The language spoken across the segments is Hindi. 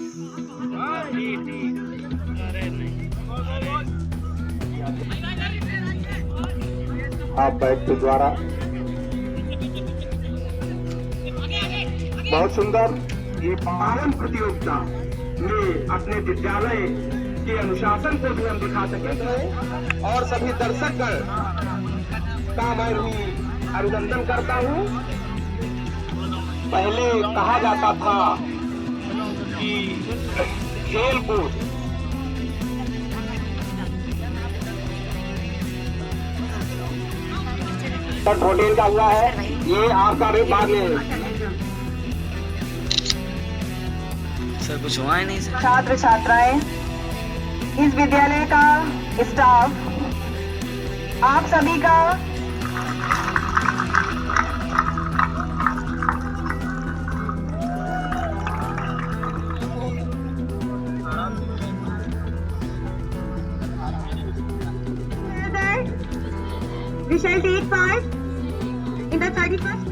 हाफ बैट के द्वारा बहुत सुंदर ये पावन प्रतियोगिता में अपने विद्यालय के अनुशासन को भी हम दिखा सके और सभी दर्शकगण का मैं भी अभिनंदन करता हूँ। पहले कहा जाता था कि खेल कूद होटल का हुआ है, ये आपका भी बाद में सर कुछ हुआ ही नहीं सर। छात्र छात्राएं, इस विद्यालय का स्टाफ आप सभी का we shall take part in the 31st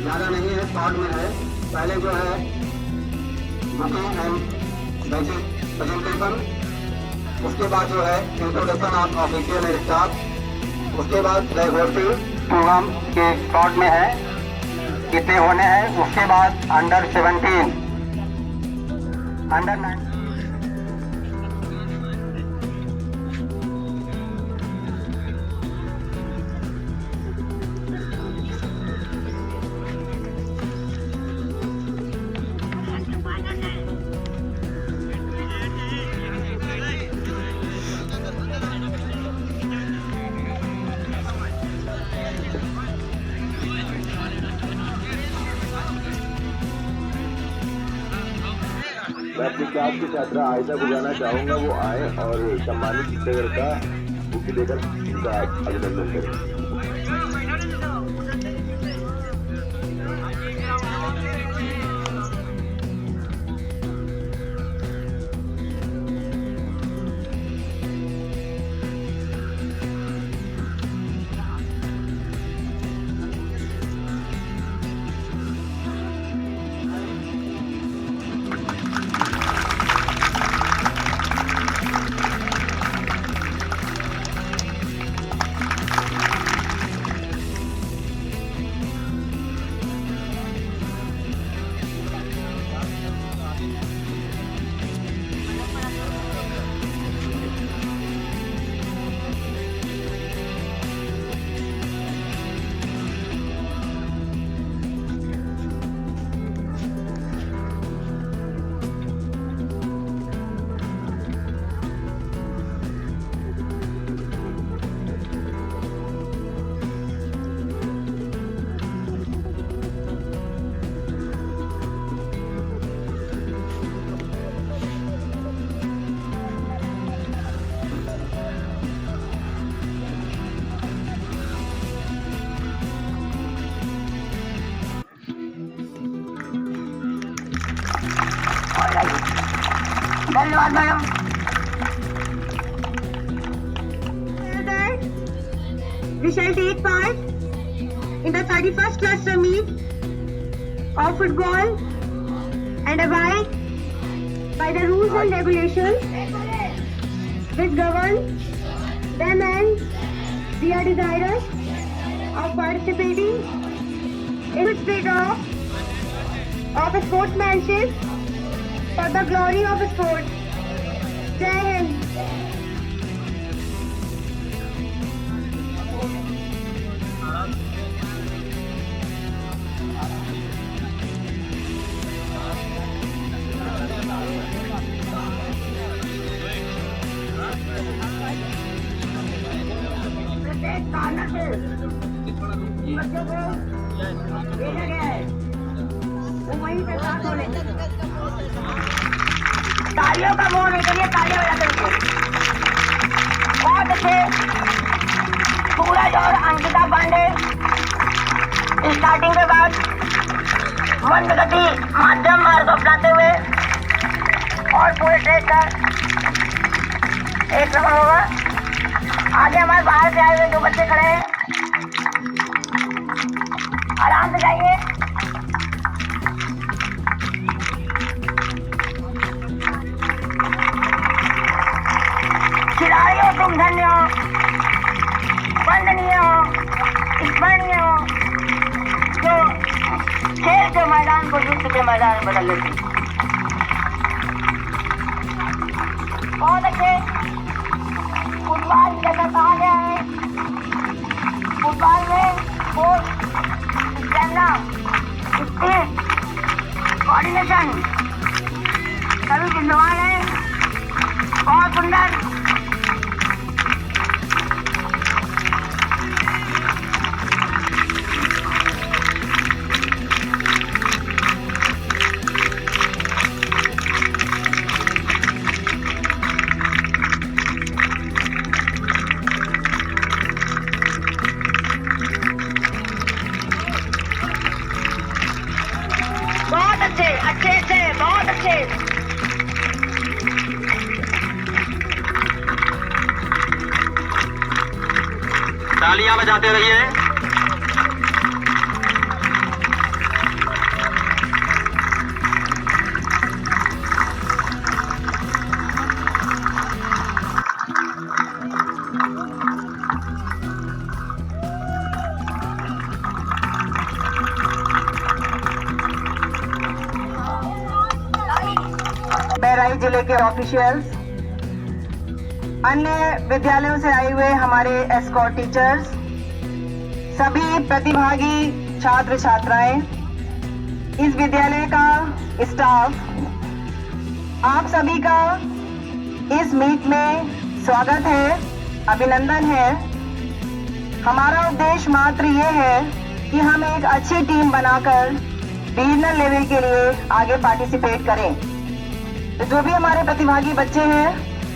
ज्यादा नहीं है, शॉर्ट में है। पहले जो है बुकिंग एंड बेसिक प्रेजेंटेशन, उसके बाद जो है इंट्रोडक्शन ऑफ ऑफिशियल स्टाफ, उसके बाद डाइवर्सिटी प्रोग्राम के शॉर्ट में है कितने होने हैं, उसके बाद अंडर 17 अंडर 9 मैं अपनी क्लास की छात्रा आयशा को जाना चाहूँगा, वो आए और सम्मानित शिक्षक का बुक देकर उनका अभिनंदन करें। धन्यवाद madam. We shall take part in the 31st cluster meet of football and abide by the rules and regulations which govern them, and we are desirous of participating in the spirit of sportsmanship for the glory of sport. Jai Hind. तालियों का मोह नहीं करिए, तालियां बजाते रहिए। बहुत अच्छे सूरज और अंकिता पांडे स्टार्टिंग के बाद मंद गति माध्यम मार्ग अपनाते हुए और पूरे ट्रैक का एक नंबर होगा। आगे हमारे बाहर से आए हुए दो बच्चे खड़े हैं, आराम से जाइए। खिलाड़ियों तुम धन्य हो, वंदनीय हो, स्मरणीय हो, जो खेल के मैदान को युद्ध के मैदान में बदल लेती। बहुत अच्छे फुटबॉल जैसा कहा गया है, फुटबॉल में स्पोर्ट, स्टैमिना, स्पीड, कोऑर्डिनेशन सभी विद्यमान है। बहुत सुंदर। बहुत अच्छे, अच्छे से, बहुत अच्छे। तालियां बजाते रहिए। बहराइच जिले के ऑफिशियल्स, अन्य विद्यालयों से आए हुए हमारे एस्कॉर्ट टीचर्स, सभी प्रतिभागी छात्र छात्राएं, इस विद्यालय का स्टाफ, आप सभी का इस मीट में स्वागत है, अभिनंदन है। हमारा उद्देश्य मात्र ये है कि हम एक अच्छी टीम बनाकर रीजनल लेवल के लिए आगे पार्टिसिपेट करें। तो जो भी हमारे प्रतिभागी बच्चे हैं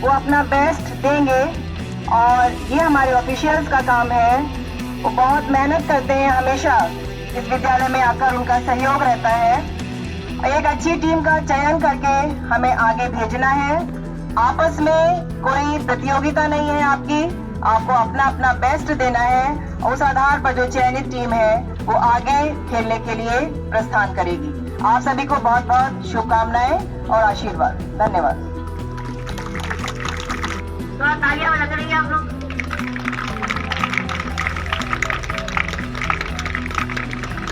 वो अपना बेस्ट देंगे और ये हमारे ऑफिशियल्स का काम है। वो बहुत मेहनत करते हैं, हमेशा इस विद्यालय में आकर उनका सहयोग रहता है। एक अच्छी टीम का चयन करके हमें आगे भेजना है। आपस में कोई प्रतियोगिता नहीं है आपको अपना अपना बेस्ट देना है। उस आधार पर जो चयनित टीम है वो आगे खेलने के लिए प्रस्थान करेगी। आप सभी को बहुत बहुत शुभकामनाएं और आशीर्वाद। धन्यवाद। थोड़ा तालियां बजा रही आप लोग।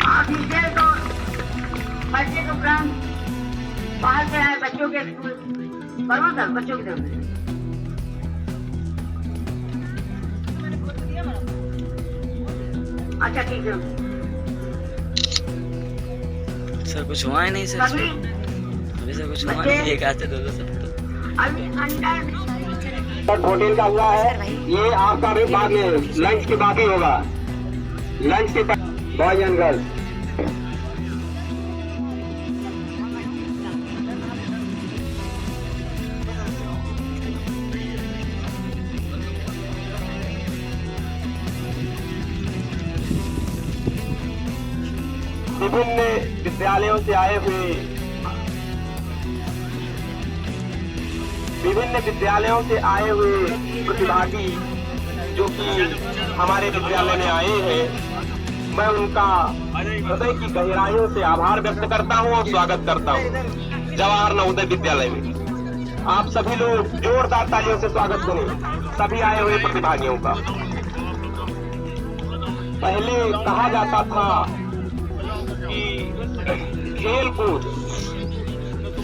आप टीचर को बच्चे के उपरांत बाहर से आए बच्चों के स्कूल करो सर, बच्चों की तरफ से। अच्छा ठीक है सर, कुछ हुआ ही नहीं सर। सभी अभी सर कुछ हुआ नहीं, एक आते दो सब तो। अभी अंडर 14 का हुआ है, ये आपका भी बाद में लंच के बाद ही होगा। लंच के बॉयज एंड गर्ल्स। विभिन्न विद्यालयों से आए हुए विभिन्न विद्यालयों से आए हुए प्रतिभागी जो कि हमारे विद्यालय में आए हैं, मैं उनका हृदय की गहराइयों से आभार व्यक्त करता हूं और स्वागत करता हूं जवाहर नवोदय विद्यालय में। आप सभी लोग जोरदार तालियों से स्वागत करें सभी आए हुए प्रतिभागियों का। पहले कहा जाता था कि खेल कूद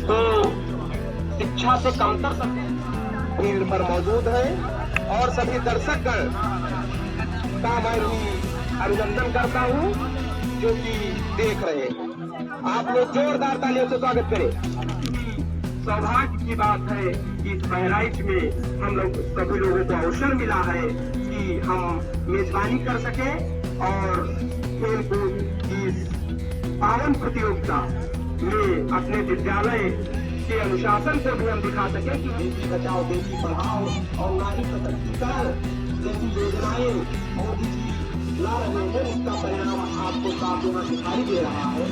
तो शिक्षा से कमतर फील्ड पर मौजूद है और सभी दर्शकगण का मैं भी अभिनंदन करता हूं जो कि देख रहे हैं। आप लोग जोरदार तालियों से स्वागत करें। सौभाग्य की बात है कि इस बहराइच में हम लोग सभी लोगों को अवसर मिला है कि हम मेजबानी कर सके और खेल कूद की इस पावन प्रतियोगिता में अपने विद्यालय के अनुशासन को भी हम दिखा सके कि बेटी बचाओ बेटी पढ़ाओ और नारी सशक्तिकरण जैसी योजनाएं मोदी जी ला रहे हैं, उसका परिणाम आपको साफ यहाँ दिखाई दे रहा है।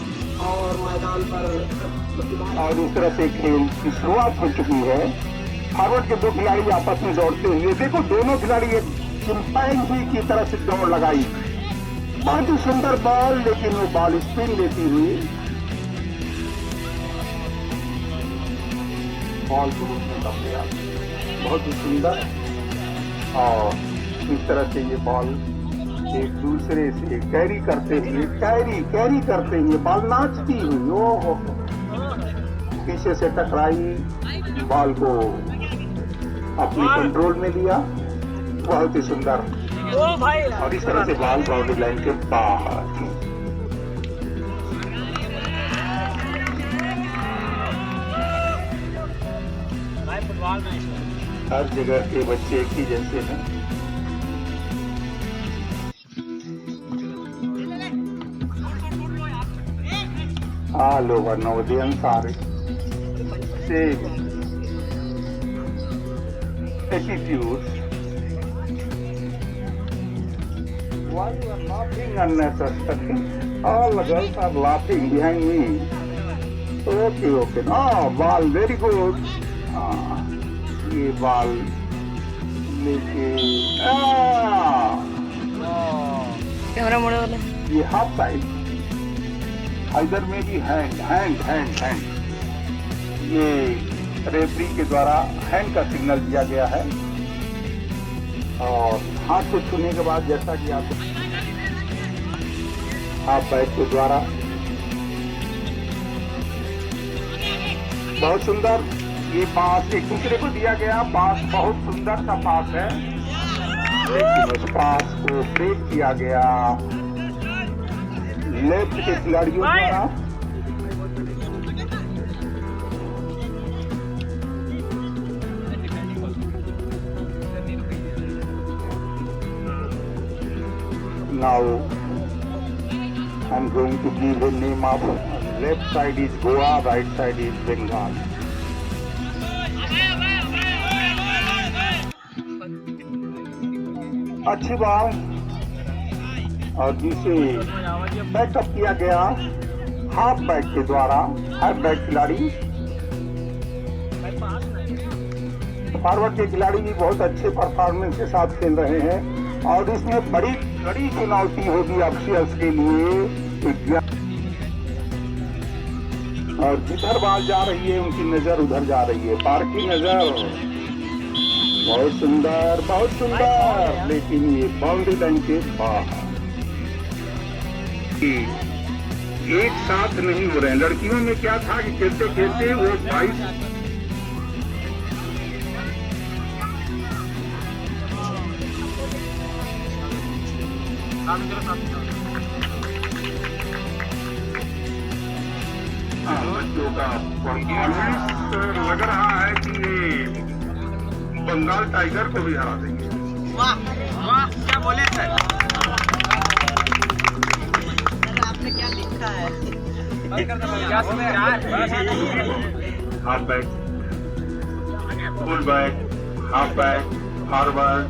और मैदान पर और इस तरह से खेल की शुरुआत हो चुकी है। फॉरवर्ड के दो खिलाड़ी आपस में दौड़ते हुए, देखो दोनों खिलाड़ी एक चिंपैंजी की तरह से दौड़ लगाई। बहुत ही सुंदर बॉल, लेकिन वो बॉल स्पिन लेती हुई बॉल को रोकने का प्रयास, बहुत ही सुंदर। और इस तरह से ये बॉल एक दूसरे से कैरी करते हुए बॉल नाचती हुई ओ पीछे से टकराई, बॉल को अपने कंट्रोल में लिया, बहुत ही सुंदर। और इस तरह से बॉल बाउंड्री लाइन के बाहर। हर जगह के बच्चे एक ही जैसे हैं। All over Navodians are same attitudes. Why you are laughing unnecessarily? All the girls are laughing behind me. Okay. Oh, ball, very good. ये बॉल लेके कैमरा मोड़े वाला ये हाफ साइड इधर में भी हैंड ये रेफरी के द्वारा हैंड का सिग्नल दिया गया है। और हाथ को छूने के बाद जैसा कि आप हाफ बैट के द्वारा बहुत सुंदर ये पास एक दूसरे को दिया गया पास, बहुत सुंदर सा पास है, लेकिन उस पास को ब्रेक किया गया लेफ्ट के खिलाड़ियों द्वारा। Now I'm going to give the name of left side is Goa, right side is Bengal. अच्छी बात। और जिसे बैकअप किया गया हाफ बैक के द्वारा, हाफ बैक खिलाड़ी फॉरवर्ड के खिलाड़ी भी बहुत अच्छे परफॉर्मेंस के साथ खेल रहे हैं और इसमें बड़ी चुनौती होगी ऑफिशियल्स के लिए। और जिधर बॉल जा रही है उनकी नजर उधर जा रही है, पार की नजर। बहुत सुंदर, लेकिन ये बाउंड्री लाइन के बाहर। एक साथ नहीं हो रहे हैं। लड़कियों में क्या था कि खेलते खेलते वो 22 बच्चों का परफॉर्मेंस लग रहा है कि ये बंगाल टाइगर को भी हरा देंगे। वाह क्या बोले सर। आपने क्या लिखा है? Half back, full back, half back, forward,